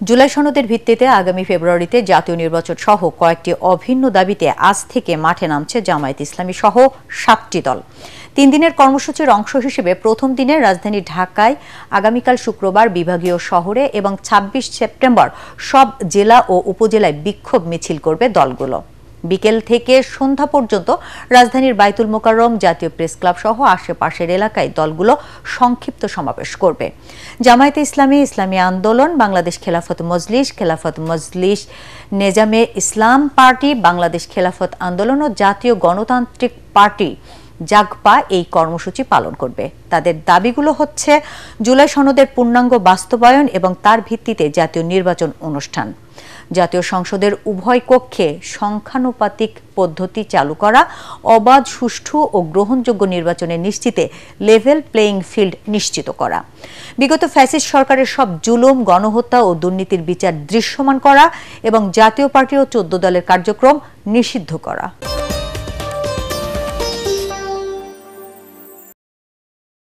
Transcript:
জুলাই সনদের ভিত্তিতে আগামী ফেব্রুয়ারিতে জাতীয় নির্বাচন সহ কয়েকটি অভিন্ন দাবিতে আজ থেকে মাঠে নামছে জামায়াত ইসলামী সহ ৭টি দল। ৩ দিনের কর্মসূচির অংশ হিসেবে প্রথম দিনে রাজধানী ঢাকায় আগামীকাল শুক্রবার বিভাগীয় শহরে এবং ২৬ সেপ্টেম্বর সব জেলা ও উপজেলায় বিক্ষোভ মিছিল করবে দলগুলো। বিকেল থেকে সন্ধ্যা পর্যন্ত রাজধানীর বায়তুল মোকাররম, জাতীয় প্রেস ক্লাব সহ আশেপাশের এলাকায় দলগুলো সংক্ষিপ্ত সমাবেশ করবে। জামায়াতে ইসলামী, ইসলামী আন্দোলন, বাংলাদেশ খেলাফত মজলিস, নেজামে ইসলাম পার্টি, বাংলাদেশ খেলাফত আন্দোলন ও জাতীয় গণতান্ত্রিক পার্টি জাগপা এই কর্মসূচি পালন করবে। তাদের দাবিগুলো হচ্ছে জুলাই সনদের পূর্ণাঙ্গ বাস্তবায়ন এবং তার ভিত্তিতে জাতীয় নির্বাচন অনুষ্ঠান, জাতীয় সংসদের উভয় কক্ষে সংখ্যানুপাতিক পদ্ধতি চালু করা, অবাধ, সুষ্ঠু ও গ্রহণযোগ্য নির্বাচনের নিশ্চিতে লেভেল প্লেইং ফিল্ড নিশ্চিত করা, বিগত ফ্যাসিস্ট সরকারের সব জুলুম, গণহত্যা ও দুর্নীতির বিচার দৃশ্যমান করা এবং জাতীয় পার্টি ও ১৪ দলের কার্যক্রম নিষিদ্ধ করা।